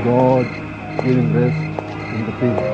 God give him rest in the peace.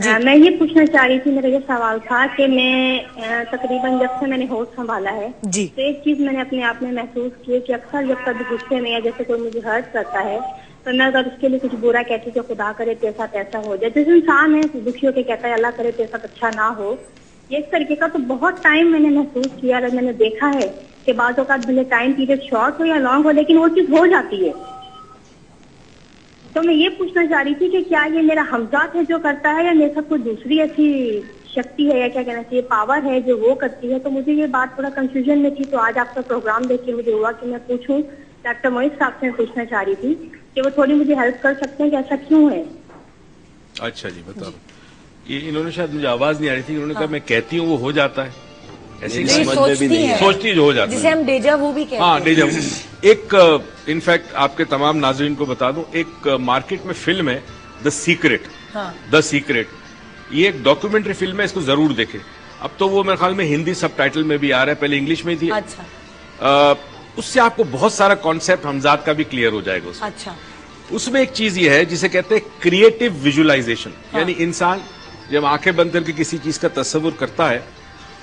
میں یہ پوچھنا چاہ رہی تھی، میرا یہ سوال تھا کہ میں تقریباً جب سے میں نے ہوش سنبھالا ہے جی تو ایک چیز میں نے اپنے آپ میں محسوس کی ہے کہ اکثر جب کبھی غصے میں یا جیسے کوئی مجھے ہرٹ کرتا ہے تو میں اگر اس کے لیے کچھ برا کہتی کہ خدا کرے تیسا تیسا ہو جائے، جیسے انسان ہے دکھی ہو کے کہتا ہے اللہ کرے تیسا اچھا نہ ہو، یہ اس طریقے کا تو بہت ٹائم میں نے محسوس کیا اور میں نے دیکھا ہے کہ بعض اوقات بھلے ٹائم پیریڈ شارٹ ہو یا لانگ ہو لیکن وہ چیز ہو جاتی ہے. تو میں یہ پوچھنا چاہ رہی تھی کہ کیا یہ میرا ہمزاد ہے جو کرتا ہے یا میرے ساتھ کوئی دوسری ایسی شکتی ہے یا کیا کہنا چاہیے پاور ہے جو وہ کرتی ہے؟ تو مجھے یہ بات تھوڑا کنفیوژن میں تھی، تو آج آپ کا پروگرام دیکھ کے مجھے ہوا کہ میں پوچھوں. ڈاکٹر معیز صاحب سے پوچھنا چاہ رہی تھی کہ وہ تھوڑی مجھے ہیلپ کر سکتے ہیں کہ ایسا کیوں ہے. اچھا جی بتاؤ. یہ انہوں نے شاید مجھے آواز نہیں آ رہی تھی، انہوں نے کہا میں کہتی ہوں وہ ہو جاتا ہے، ایسے نہیں، سمجھ میں بھی نہیں ہے. سوچتی جو ہو جاتا ہے، جسے ہم ڈیجا وو بھی کہتے ہیں. ہاں ڈیجا وو. ایک انفیکٹ آپ کے تمام ناظرین کو بتا دوں، ایک مارکیٹ میں فلم ہے دا سیکرٹ. دا سیکرٹ یہ ایک ڈاکیومنٹری فلم ہے، اس کو ضرور دیکھیں. اب تو وہ میرے خیال میں ہندی سب ٹائٹل میں بھی آ رہا ہے، پہلے انگلش میں تھی. اچھا. اس سے آپ کو بہت سارا کانسیپٹ ہمزاد کا بھی کلیئر ہو جائے گا. اچھا. اس میں ایک چیز یہ ہے جسے کہتے ہیں کریٹو ویژولائزیشن، یعنی انسان جب آنکھیں بند کر کے کسی چیز کا تصور کرتا ہے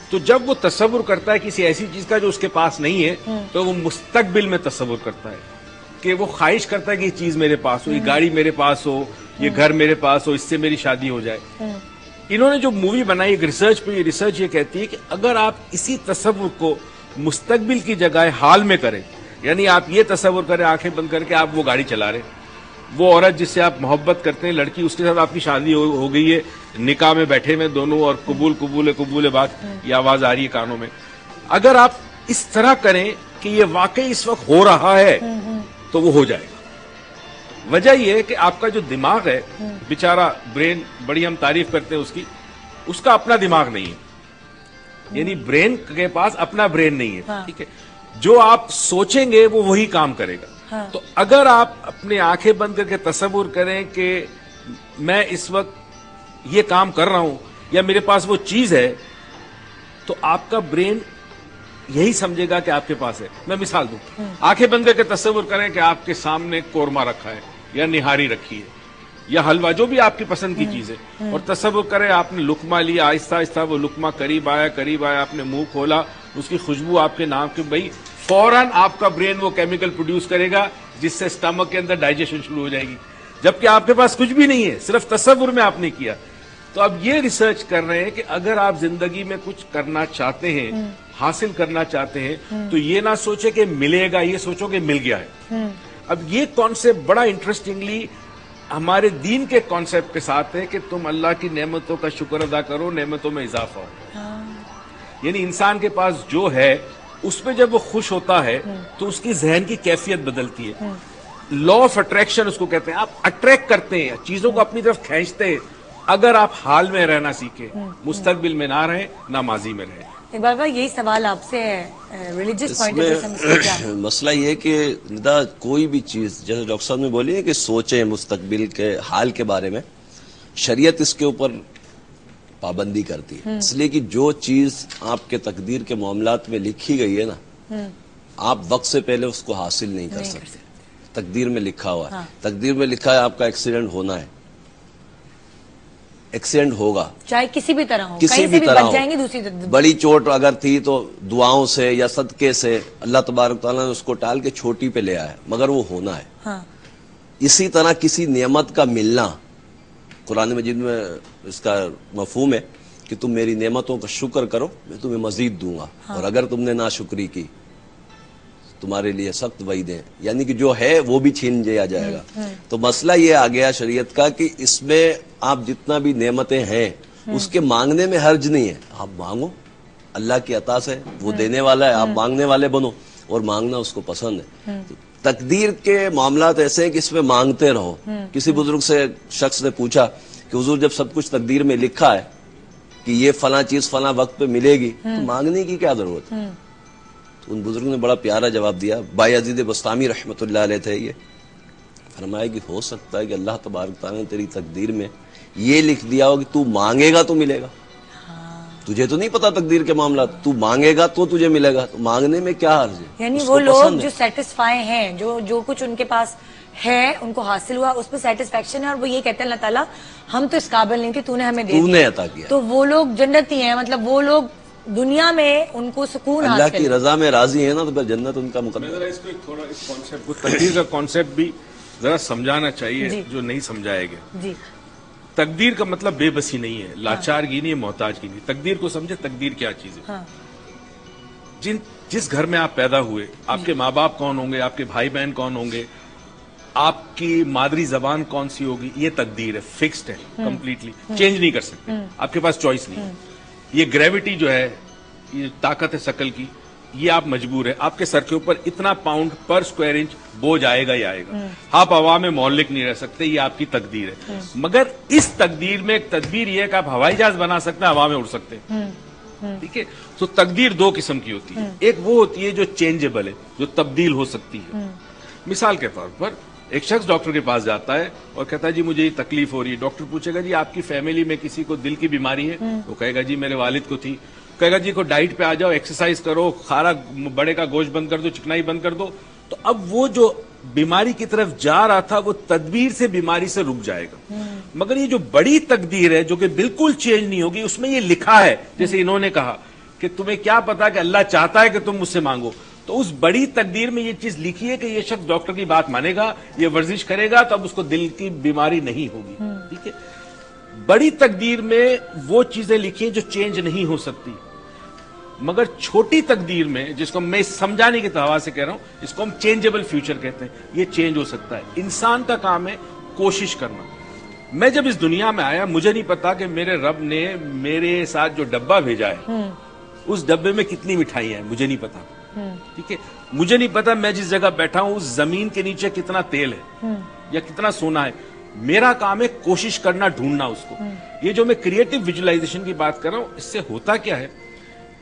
تو جب وہ تصور کرتا ہے کسی ایسی چیز کا جو اس کے پاس نہیں ہے تو وہ مستقبل میں تصور کرتا ہے کہ وہ خواہش کرتا ہے کہ یہ چیز میرے پاس ہو، یہ گاڑی میرے پاس ہو، یہ گھر میرے پاس ہو، اس سے میری شادی ہو جائے. انہوں نے جو مووی بنائی ایک ریسرچ پہ، یہ ریسرچ یہ کہتی ہے کہ اگر آپ اسی تصور کو مستقبل کی جگہ حال میں کریں، یعنی آپ یہ تصور کریں آنکھیں بند کر کے آپ وہ گاڑی چلا رہے، وہ عورت جس سے آپ محبت کرتے ہیں لڑکی، اس کے ساتھ آپ کی شادی ہو گئی ہے، نکاح میں بیٹھے میں دونوں اور قبول قبول قبول بات، یہ آواز آ رہی ہے کانوں میں. اگر آپ اس طرح کریں کہ یہ واقعی اس وقت ہو رہا ہے تو وہ ہو جائے گا. وجہ یہ ہے کہ آپ کا جو دماغ ہے بیچارہ برین، بڑی ہم تعریف کرتے ہیں اس کی، اس کا اپنا دماغ نہیں ہے، یعنی برین کے پاس اپنا برین نہیں ہے. ٹھیک ہے، جو آپ سوچیں گے وہ وہی کام کرے گا. تو اگر آپ اپنے آنکھیں بند کر کے تصور کریں کہ میں اس وقت یہ کام کر رہا ہوں یا میرے پاس وہ چیز ہے تو آپ کا برین یہی سمجھے گا کہ آپ کے پاس ہے. میں مثال دوں، آنکھیں بند کر کے تصور کریں کہ آپ کے سامنے قورمہ رکھا ہے یا نہاری رکھی ہے یا حلوہ، جو بھی آپ کی پسند کی چیز ہے، اور تصور کریں آپ نے لقمہ لیا، آہستہ آہستہ وہ لقمہ قریب آیا، آپ نے منہ کھولا، اس کی خوشبو آپ کے نام کے بھائی فوراً آپ کا برین وہ کیمیکل پروڈیوس کرے گا جس سے اسٹمک کے اندر ڈائجیشن شروع ہو جائے گی، جبکہ آپ کے پاس کچھ بھی نہیں ہے، صرف تصور میں آپ نے کیا. تو اب یہ ریسرچ کر رہے ہیں کہ اگر آپ زندگی میں کچھ کرنا چاہتے ہیں، حاصل کرنا چاہتے ہیں، تو یہ نہ سوچے کہ ملے گا، یہ سوچو کہ مل گیا ہے. اب یہ کانسیپٹ بڑا انٹرسٹنگلی ہمارے دین کے کانسیپٹ کے ساتھ ہے کہ تم اللہ کی نعمتوں کا شکر ادا کرو، نعمتوں میں اضافہ ہو. یعنی انسان کے پاس جو ہے اس پہ جب وہ خوش ہوتا ہے تو اس کی ذہن کی کیفیت بدلتی ہے. لا آف اٹریکشن اس کو کہتے ہیں. آپ اٹریکٹ کرتے ہیں، چیزوں کو اپنی طرف کھینچتے ہیں اگر آپ حال میں رہنا سیکھیں، مستقبل میں نہ رہیں، نہ ماضی میں رہیں. اقبال بھائی یہی سوال آپ سے ہے ریلیجس پوائنٹ آف ویو سے. مسئلہ یہ کہ ندا کوئی بھی چیز جیسے ڈاکٹر صاحب نے بولی ہے کہ سوچیں مستقبل کے حال کے بارے میں، شریعت اس کے اوپر پابندی کرتی ہے. اس لیے کہ جو چیز آپ کے تقدیر کے معاملات میں لکھی گئی ہے نا، آپ وقت سے پہلے اس کو حاصل نہیں کر سکتے. تقدیر میں لکھا ہوا ہے، تقدیر میں لکھا ہے آپ کا ایکسیڈنٹ ہونا ہے، ایکسیڈنٹ ہوگا، چاہے کسی بھی طرح ہو، کسی بھی طرح ہو. بڑی چوٹ اگر تھی تو دعاؤں سے یا صدقے سے اللہ تبارک تعالیٰ نے اس کو ٹال کے چھوٹی پہ لے آیا، مگر وہ ہونا ہے. اسی طرح کسی نعمت کا ملنا، قرآن مجید میں اس کا مفہوم ہے کہ تم میری نعمتوں کا شکر کرو میں تمہیں مزید دوں گا، اور اگر تم نے ناشکری کی تمہارے لیے سخت وعید ہیں، یعنی کہ جو ہے وہ بھی چھین لیا جائے گا. تو مسئلہ یہ آ گیا شریعت کا کہ اس میں آپ جتنا بھی نعمتیں ہیں اس کے مانگنے میں حرج نہیں ہے. آپ مانگو، اللہ کی عطا سے وہ دینے والا ہے، آپ مانگنے والے بنو، اور مانگنا اس کو پسند ہے. تقدیر کے معاملات ایسے ہیں کہ اس میں مانگتے رہو. کسی بزرگ سے شخص نے پوچھا کہ حضور جب سب کچھ تقدیر میں لکھا ہے کہ یہ فلاں چیز فلاں وقت پہ ملے گی تو مانگنے کی کیا ضرورت ہے؟ تو ان بزرگ نے بڑا پیارا جواب دیا. بایزید بستامی رحمۃ اللہ علیہ تھے، یہ فرمایا کہ ہو سکتا ہے کہ اللہ تبارک تعالیٰ نے تیری تقدیر میں یہ لکھ دیا ہو کہ تو مانگے گا تو ملے گا، تجھے تو نہیں پتا تقدیر کے معاملات, تو مانگے گا تو تجھے ملے گا, تو مانگنے میں کیا حرج ہے؟ یعنی اس وہ کو لوگ پسند ہے. جو سیٹسفائی ہیں, جو کچھ ان کے پاس ہے, ان کو حاصل ہوا, اس پہ سیٹسفیکشن ہے, اور وہ یہ کہتے ہیں اللہ تعالیٰ ہم تو اس قابل نہیں تھے, تو نے ہمیں دے تو دیا, نے عطا کیا. تو وہ لوگ جنتی ہیں. مطلب وہ لوگ دنیا میں ان کو سکون اللہ حاصل کی ہے. رضا میں راضی ہے نا, تو پھر جنت ان کا میں مقدر. ذرا اس کو تھوڑا اس کانسیپٹ کو, تقدیر کا کانسیپٹ بھی ذرا سمجھانا چاہیے جی. جو نہیں سمجھایا گیا. جی تقدیر کا مطلب بے بسی نہیں ہے, لاچارگی نہیں ہے, محتاجگی نہیں. تقدیر کو سمجھے, تقدیر کیا چیز ہے. ہاں جس گھر میں آپ پیدا ہوئے, آپ کے ماں باپ کون ہوں گے, آپ کے بھائی بہن کون ہوں گے, آپ کی مادری زبان کون سی ہوگی, یہ تقدیر ہے, فکسڈ ہے, کمپلیٹلی چینج نہیں کر سکتے, آپ کے پاس چوائس نہیں ہے. یہ گریوٹی جو ہے, یہ طاقت ہے شکل کی, یہ آپ مجبور ہے, آپ کے سر کے اوپر اتنا پاؤنڈ پر سکوائر انچ بوجھ آئے گا ہی آئے گا, آپ ہوا میں معلق نہیں رہ سکتے, یہ آپ کی تقدیر ہے. مگر اس تقدیر میں ایک تدبیر یہ ہے کہ آپ ہوائی جہاز بنا سکتے ہیں, ہوا میں اڑ سکتے ہیں. ٹھیک ہے, تو تقدیر دو قسم کی ہوتی ہے. ایک وہ ہوتی ہے جو چینجبل ہے, جو تبدیل ہو سکتی ہے. مثال کے طور پر ایک شخص ڈاکٹر کے پاس جاتا ہے اور کہتا ہے جی مجھے یہ تکلیف ہو رہی ہے. ڈاکٹر پوچھے گا جی آپ کی فیملی میں کسی کو دل کی بیماری ہے؟ وہ کہے گا جی میرے والد کو تھی. کہے گا جی کو ڈائٹ پہ آ جاؤ, ایکسرسائز کرو, کھارا بڑے کا گوشت بند کر دو, چکنائی بند کر دو. تو اب وہ جو بیماری کی طرف جا رہا تھا وہ تدبیر سے بیماری سے رک جائے گا. مگر یہ جو بڑی تقدیر ہے جو کہ بالکل چینج نہیں ہوگی, اس میں یہ لکھا ہے, جیسے انہوں نے کہا کہ تمہیں کیا پتا کہ اللہ چاہتا ہے کہ تم مجھ سے مانگو, تو اس بڑی تقدیر میں یہ چیز لکھی ہے کہ یہ شخص ڈاکٹر کی بات مانے گا, یہ ورزش کرے گا, تو اب اس کو دل کی بیماری نہیں ہوگی. ٹھیک ہے, بڑی تقدیر میں وہ چیزیں لکھی ہیں جو چینج نہیں ہو سکتی. مگر چھوٹی تقدیر میں, جس کو میں سمجھانے کے حوالے سے کہہ رہا ہوں, اس کو ہم چینجبل فیوچر کہتے ہیں, یہ چینج ہو سکتا ہے. انسان کا کام ہے کوشش کرنا. میں جب اس دنیا میں آیا, مجھے نہیں پتا کہ میرے رب نے میرے ساتھ جو ڈبہ بھیجا ہے اس ڈبے میں کتنی مٹھائیاں ہیں, مجھے نہیں پتا. ٹھیک ہے, مجھے نہیں پتا میں جس جگہ بیٹھا ہوں اس زمین کے نیچے کتنا تیل ہے یا کتنا سونا ہے. میرا کام ہے کوشش کرنا, ڈھونڈنا اس کو. یہ جو میں کریٹو ویژولائزیشن کی بات کر رہا ہوں, اس سے ہوتا کیا ہے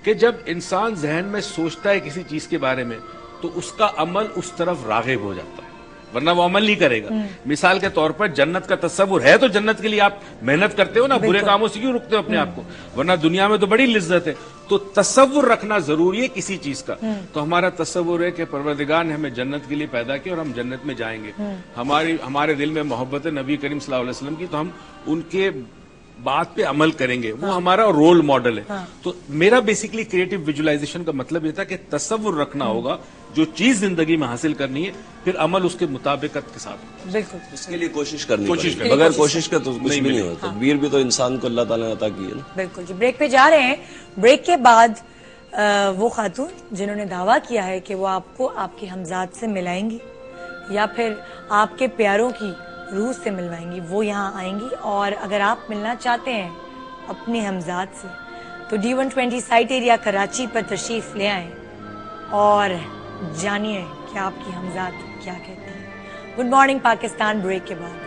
کہ جب انسان ذہن میں سوچتا ہے کسی چیز کے بارے میں, تو اس کا عمل اس طرف راغب ہو جاتا ہے, ورنہ وہ عمل نہیں کرے گا. مثال کے طور پر جنت کا تصور ہے تو جنت کے لیے آپ محنت کرتے ہو نا, برے کاموں سے کیوں رکتے ہو اپنے آپ کو, ورنہ دنیا میں تو بڑی لذت ہے. تو تصور رکھنا ضروری ہے کسی چیز کا. تو ہمارا تصور ہے کہ پروردگار نے ہمیں جنت کے لیے پیدا کیا اور ہم جنت میں جائیں گے. ہمارے دل میں محبت ہے نبی کریم صلی اللہ علیہ وسلم کی, تو ہم ان کے بات پہ عمل کریں گے, وہ ہمارا رول ماڈل ہے. تو میرا بیسیکلی کریٹو ویژولائزیشن کا مطلب یہ تھا کہ تصور رکھنا ہوگا جو چیز زندگی میں حاصل کرنی ہے, پھر عمل اس کے مطابقت کے ساتھ. بالکل, اس کے لیے کوشش کرنی کوشش پڑے گی. بغیر کوشش کے تو کچھ بھی نہیں ہوتا. تدبیر بھی تو انسان کو اللہ تعالیٰ نے عطا کی ہے نا. بالکل. جی بریک پہ جا رہے ہیں. بریک کے بعد وہ خاتون جنہوں نے دعویٰ کیا ہے کہ وہ آپ کو آپ کے ہمزاد سے ملائیں گی یا پھر آپ کے پیاروں کی روح سے ملوائیں گی, وہ یہاں آئیں گی. اور اگر آپ ملنا چاہتے ہیں اپنے ہمزاد سے تو D120 سائٹ ایریا کراچی پر تشریف لے آئیں اور جانیے کہ آپ کی ہمزاد کیا کہتے ہیں. گڈ مارننگ پاکستان, بریک کے بعد.